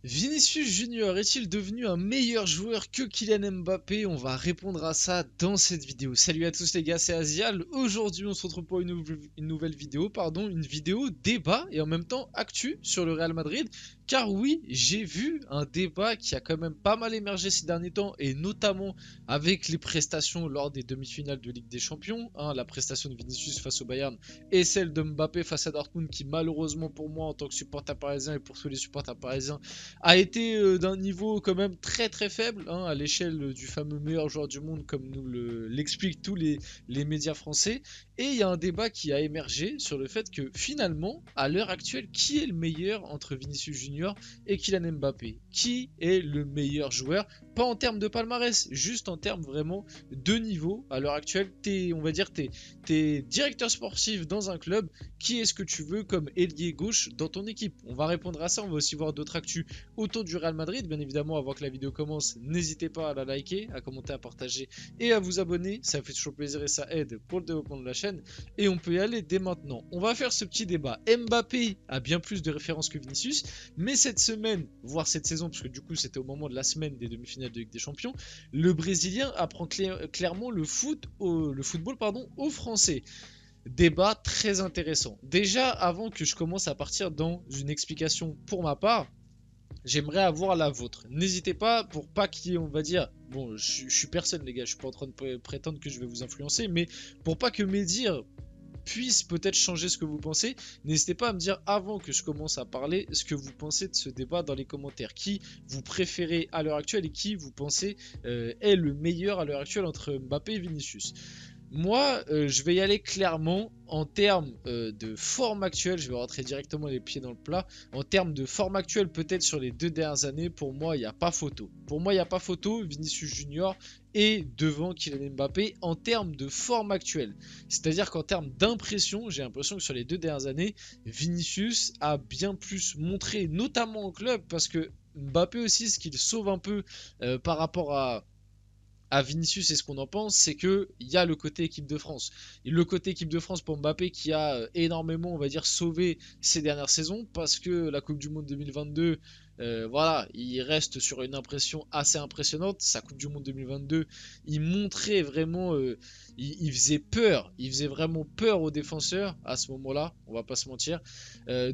Vinicius Junior est-il devenu un meilleur joueur que Kylian Mbappé? On va répondre à ça dans cette vidéo. Salut à tous les gars, c'est Azial. Aujourd'hui on se retrouve pour une nouvelle vidéo, une vidéo débat et en même temps actu sur le Real Madrid. Car oui, j'ai vu un débat qui a quand même pas mal émergé ces derniers temps et notamment avec les prestations lors des demi-finales de Ligue des Champions. La prestation de Vinicius face au Bayern et celle de Mbappé face à Dortmund qui malheureusement pour moi en tant que supporter parisien et pour tous les supporters parisiens a été d'un niveau quand même très très faible à l'échelle du fameux meilleur joueur du monde comme nous l'expliquent tous les médias français. Et il y a un débat qui a émergé sur le fait que finalement, à l'heure actuelle, qui est le meilleur entre Vinicius Junior et Kylian Mbappé? Qui est le meilleur joueur? Pas en termes de palmarès, juste en termes vraiment de niveau. À l'heure actuelle, on va dire, t'es directeur sportif dans un club. Qui est-ce que tu veux comme ailier gauche dans ton équipe? On va répondre à ça, on va aussi voir d'autres actus autour du Real Madrid. Bien évidemment, avant que la vidéo commence, n'hésitez pas à la liker, à commenter, à partager et à vous abonner. Ça fait toujours plaisir et ça aide pour le développement de la chaîne. Et on peut y aller dès maintenant. On va faire ce petit débat. Mbappé a bien plus de références que Vinicius, mais cette semaine, voire cette saison, parce que du coup c'était au moment de la semaine des demi-finales de Ligue des Champions, le Brésilien apprend clairement le football aux Français. Débat très intéressant. Déjà, avant que je commence à partir dans une explication pour ma part, j'aimerais avoir la vôtre. N'hésitez pas, pour pas qu'il y ait, on va dire, bon, je suis personne les gars, je suis pas en train de prétendre que je vais vous influencer, mais pour pas que mes dires puissent peut-être changer ce que vous pensez, n'hésitez pas à me dire avant que je commence à parler ce que vous pensez de ce débat dans les commentaires. Qui vous préférez à l'heure actuelle et qui vous pensez est le meilleur à l'heure actuelle entre Mbappé et Vinicius. Moi, je vais y aller clairement en termes de forme actuelle. Je vais rentrer directement les pieds dans le plat. En termes de forme actuelle, peut-être sur les 2 dernières années, pour moi, il n'y a pas photo. Pour moi, il n'y a pas photo. Vinicius Junior est devant Kylian Mbappé en termes de forme actuelle. C'est-à-dire qu'en termes d'impression, j'ai l'impression que sur les 2 dernières années, Vinicius a bien plus montré, notamment en club, parce que Mbappé aussi, ce qu'il sauve un peu par rapport à Vinicius et ce qu'on en pense, c'est que il y a le côté équipe de France. Et le côté équipe de France pour Mbappé qui a énormément, on va dire, sauvé ces dernières saisons parce que la Coupe du Monde 2022, voilà, il reste sur une impression assez impressionnante. Sa Coupe du Monde 2022, il montrait vraiment, il faisait peur, il faisait vraiment peur aux défenseurs à ce moment-là, on va pas se mentir.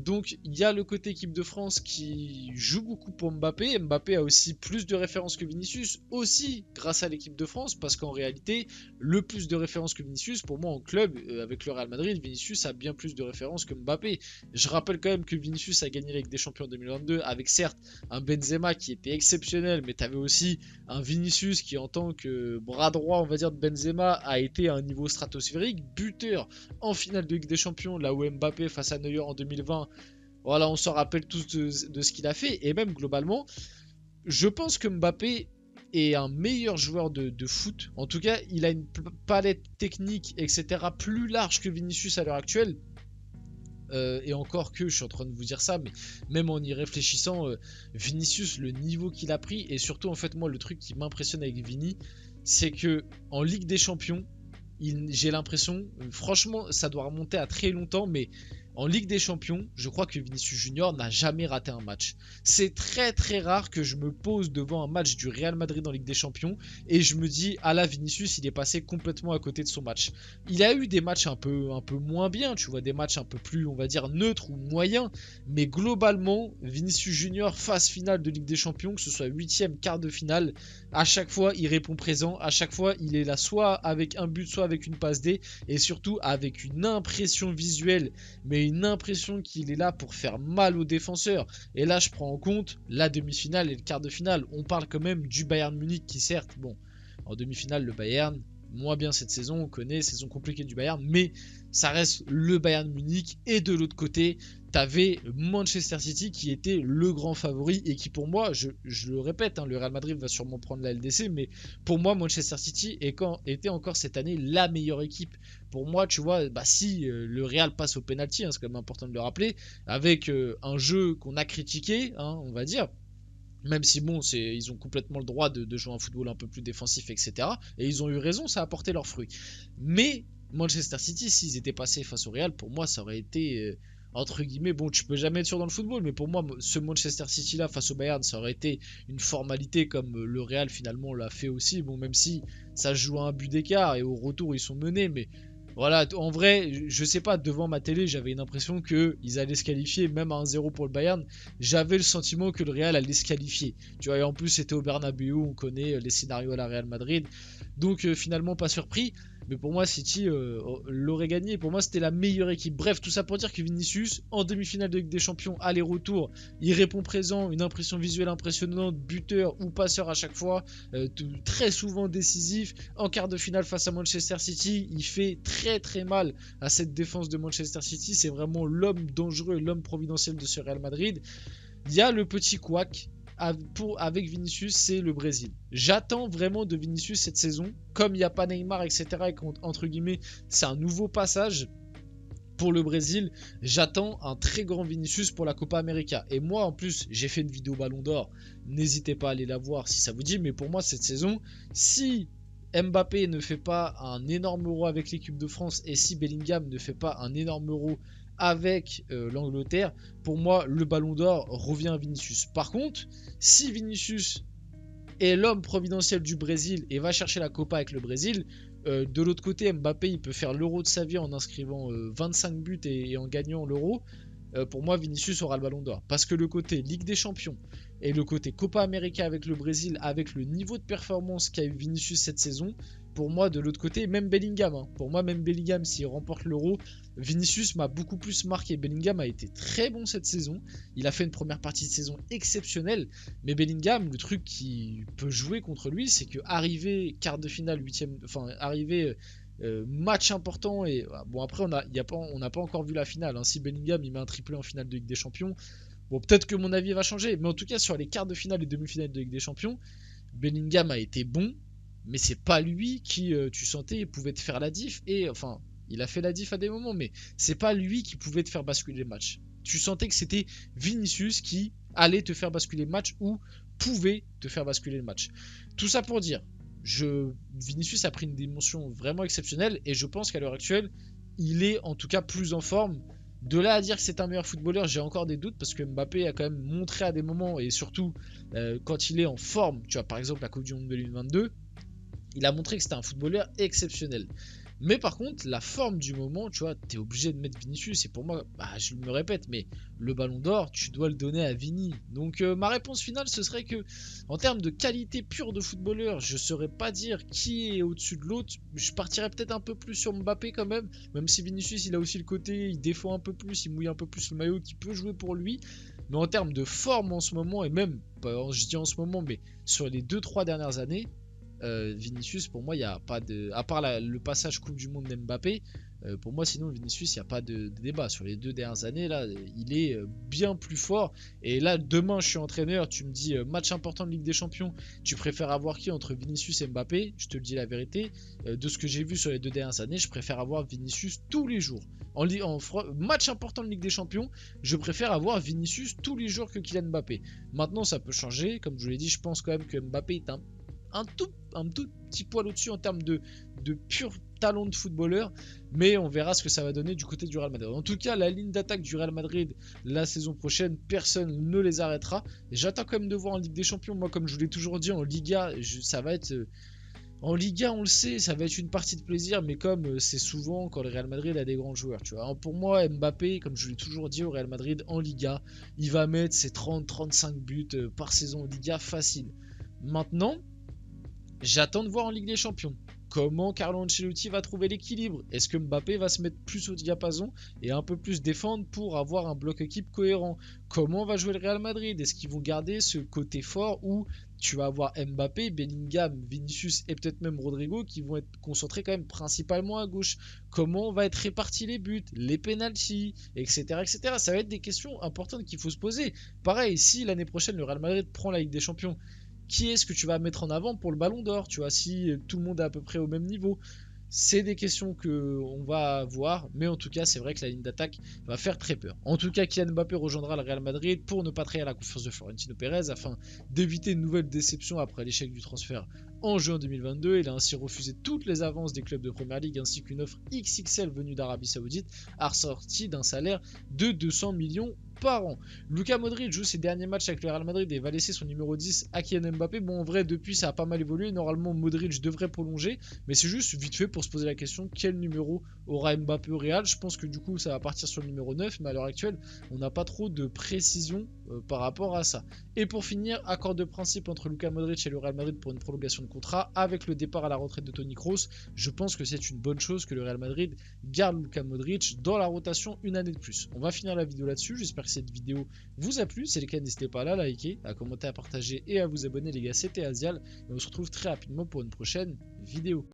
Donc il y a le côté équipe de France qui joue beaucoup pour Mbappé. Mbappé a aussi plus de références que Vinicius, aussi grâce à l'équipe de France, parce qu'en réalité, le plus de références que Vinicius, pour moi en club, avec le Real Madrid, Vinicius a bien plus de références que Mbappé. Je rappelle quand même que Vinicius a gagné la Ligue des Champions en 2022, avec certes un Benzema qui était exceptionnel, mais tu avais aussi un Vinicius qui en tant que bras droit, on va dire, de Benzema, a été à un niveau stratosphérique, buteur en finale de Ligue des Champions, là où Mbappé face à Neuer en 2020, voilà, on s'en rappelle tous de ce qu'il a fait. Et même globalement, je pense que Mbappé est un meilleur joueur de foot. En tout cas, il a une palette technique, etc., plus large que Vinicius à l'heure actuelle. Et encore que je suis en train de vous dire ça, mais même en y réfléchissant, Vinicius, le niveau qu'il a pris, et surtout en fait moi le truc qui m'impressionne avec Vini, c'est que en Ligue des Champions, j'ai l'impression, franchement ça doit remonter à très longtemps, mais en Ligue des Champions, je crois que Vinicius Junior n'a jamais raté un match. C'est très très rare que je me pose devant un match du Real Madrid en Ligue des Champions et je me dis, ah là Vinicius il est passé complètement à côté de son match. Il a eu des matchs un peu moins bien, tu vois, des matchs un peu plus, on va dire, neutres ou moyens, mais globalement, Vinicius Junior, phase finale de Ligue des Champions, que ce soit 8ème, quart de finale, à chaque fois il répond présent, à chaque fois il est là soit avec un but, soit avec une passe D, et surtout avec une impression visuelle, mais une impression qu'il est là pour faire mal aux défenseurs. Et là, je prends en compte la demi-finale et le quart de finale. On parle quand même du Bayern Munich qui, certes, bon, en demi-finale, le Bayern, moins bien cette saison, on connaît, saison compliquée du Bayern, mais ça reste le Bayern Munich. Et de l'autre côté, t'avais Manchester City qui était le grand favori et qui pour moi, je le répète, le Real Madrid va sûrement prendre la LDC, mais pour moi Manchester City était encore cette année la meilleure équipe. Pour moi, tu vois, si le Real passe au penalty, c'est quand même important de le rappeler, avec un jeu qu'on a critiqué, on va dire. Même si bon, ils ont complètement le droit de jouer un football un peu plus défensif, etc. Et ils ont eu raison, ça a apporté leurs fruits. Mais Manchester City, s'ils étaient passés face au Real, pour moi, ça aurait été entre guillemets, bon, tu peux jamais être sûr dans le football, mais pour moi, ce Manchester City là face au Bayern, ça aurait été une formalité comme le Real finalement l'a fait aussi. Bon, même si ça se joue à un but d'écart et au retour ils sont menés, mais voilà, en vrai, je sais pas, devant ma télé, j'avais une impression qu'ils allaient se qualifier, même à 1-0 pour le Bayern. J'avais le sentiment que le Real allait se qualifier. Tu vois, et en plus, c'était au Bernabeu, on connaît les scénarios à la Real Madrid. Donc, finalement, pas surpris. Mais pour moi, City l'aurait gagné. Pour moi, c'était la meilleure équipe. Bref, tout ça pour dire que Vinicius, en demi-finale de Ligue des Champions, aller-retour, il répond présent, une impression visuelle impressionnante, buteur ou passeur à chaque fois, très souvent décisif. En quart de finale face à Manchester City, il fait très très mal à cette défense de Manchester City. C'est vraiment l'homme dangereux et l'homme providentiel de ce Real Madrid. Il y a le petit couac avec Vinicius, c'est le Brésil. J'attends vraiment de Vinicius cette saison, comme il n'y a pas Neymar, etc. Et entre guillemets, c'est un nouveau passage pour le Brésil. J'attends un très grand Vinicius pour la Copa América. Et moi, en plus, j'ai fait une vidéo Ballon d'Or. N'hésitez pas à aller la voir si ça vous dit. Mais pour moi, cette saison, si Mbappé ne fait pas un énorme euro avec l'équipe de France et si Bellingham ne fait pas un énorme euro avec l'Angleterre, pour moi le Ballon d'Or revient à Vinicius. Par contre, si Vinicius est l'homme providentiel du Brésil et va chercher la Copa avec le Brésil, de l'autre côté Mbappé il peut faire l'euro de sa vie en inscrivant 25 buts et en gagnant l'euro. Pour moi Vinicius aura le Ballon d'Or. Parce que le côté Ligue des Champions et le côté Copa América avec le Brésil, avec le niveau de performance qu'a eu Vinicius cette saison, pour moi de l'autre côté, même Bellingham, pour moi même Bellingham s'il remporte l'Euro, Vinicius m'a beaucoup plus marqué. Bellingham a été très bon cette saison, il a fait une première partie de saison exceptionnelle, mais Bellingham, le truc qui peut jouer contre lui, c'est que arriver quart de finale, huitième, enfin arriver match important et bon après on n'a pas encore vu la finale, hein. Si Bellingham il met un triplé en finale de Ligue des Champions, bon peut-être que mon avis va changer, mais en tout cas sur les quarts de finale et demi-finales de Ligue des Champions, Bellingham a été bon, mais c'est pas lui qui tu sentais pouvait te faire la diff, et enfin il a fait la diff à des moments, mais c'est pas lui qui pouvait te faire basculer le match. Tu sentais que c'était Vinicius qui allait te faire basculer le match ou pouvait te faire basculer le match. Tout ça pour dire, Vinicius a pris une dimension vraiment exceptionnelle et je pense qu'à l'heure actuelle, il est en tout cas plus en forme. De là à dire que c'est un meilleur footballeur, j'ai encore des doutes parce que Mbappé a quand même montré à des moments, et surtout quand il est en forme, tu vois par exemple la Coupe du Monde 2022, il a montré que c'était un footballeur exceptionnel. Mais par contre, la forme du moment, tu vois, t'es obligé de mettre Vinicius. Et pour moi, je me répète, mais le Ballon d'Or, tu dois le donner à Vini. Donc ma réponse finale, ce serait que, en termes de qualité pure de footballeur, je ne saurais pas dire qui est au-dessus de l'autre. Je partirais peut-être un peu plus sur Mbappé quand même. Même si Vinicius, il a aussi le côté, il défend un peu plus, il mouille un peu plus le maillot, qui peut jouer pour lui. Mais en termes de forme en ce moment, et même, je dis en ce moment, mais sur les 2-3 dernières années, Vinicius, pour moi, il n'y a pas de. À part le passage Coupe du Monde d'Mbappé, pour moi, sinon, Vinicius, il n'y a pas de débat. Sur les 2 dernières années, là, il est bien plus fort. Et là, demain, je suis entraîneur. Tu me dis match important de Ligue des Champions. Tu préfères avoir qui entre Vinicius et Mbappé? Je te le dis la vérité. De ce que j'ai vu sur les 2 dernières années, je préfère avoir Vinicius tous les jours. Match important de Ligue des Champions, je préfère avoir Vinicius tous les jours que Kylian Mbappé. Maintenant, ça peut changer. Comme je vous l'ai dit, je pense quand même que Mbappé est un tout petit poil au-dessus en termes de pur talent de footballeur, mais on verra ce que ça va donner du côté du Real Madrid. En tout cas, la ligne d'attaque du Real Madrid la saison prochaine, personne ne les arrêtera. J'attends quand même de voir en Ligue des Champions. Moi, comme je vous l'ai toujours dit, en Liga, ça va être en Liga, on le sait, ça va être une partie de plaisir, mais comme c'est souvent quand le Real Madrid a des grands joueurs, tu vois. Pour moi, Mbappé, comme je l'ai toujours dit au Real Madrid, en Liga, il va mettre ses 30-35 buts par saison en Liga facile. Maintenant, j'attends de voir en Ligue des Champions comment Carlo Ancelotti va trouver l'équilibre. Est-ce que Mbappé va se mettre plus au diapason et un peu plus défendre pour avoir un bloc équipe cohérent? Comment va jouer le Real Madrid? Est-ce qu'ils vont garder ce côté fort où tu vas avoir Mbappé, Bellingham, Vinicius et peut-être même Rodrigo qui vont être concentrés quand même principalement à gauche? Comment va être répartis les buts, les pénaltys, etc., etc. Ça va être des questions importantes qu'il faut se poser. Pareil, si l'année prochaine le Real Madrid prend la Ligue des Champions, qui est-ce que tu vas mettre en avant pour le Ballon d'Or, tu vois, si tout le monde est à peu près au même niveau? C'est des questions qu'on va voir, mais en tout cas, c'est vrai que la ligne d'attaque va faire très peur. En tout cas, Kylian Mbappé rejoindra le Real Madrid pour ne pas trahir la confiance de Florentino Pérez afin d'éviter une nouvelle déception après l'échec du transfert en juin 2022. Il a ainsi refusé toutes les avances des clubs de Première Ligue ainsi qu'une offre XXL venue d'Arabie Saoudite, assortie d'un salaire de 200 millions par an. Luka Modric joue ses derniers matchs avec le Real Madrid et va laisser son numéro 10 à Kylian Mbappé. Bon, en vrai, depuis, ça a pas mal évolué. Normalement, Modric devrait prolonger, mais c'est juste vite fait pour se poser la question quel numéro aura Mbappé au Real. Je pense que du coup, ça va partir sur le numéro 9, mais à l'heure actuelle, on n'a pas trop de précision par rapport à ça. Et pour finir, accord de principe entre Luka Modric et le Real Madrid pour une prolongation de contrat avec le départ à la retraite de Toni Kroos. Je pense que c'est une bonne chose que le Real Madrid garde Luka Modric dans la rotation une année de plus. On va finir la vidéo là-dessus. J'espère que cette vidéo vous a plu. Si c'est le cas, n'hésitez pas à la liker, à commenter, à partager et à vous abonner les gars. C'était Azial et on se retrouve très rapidement pour une prochaine vidéo.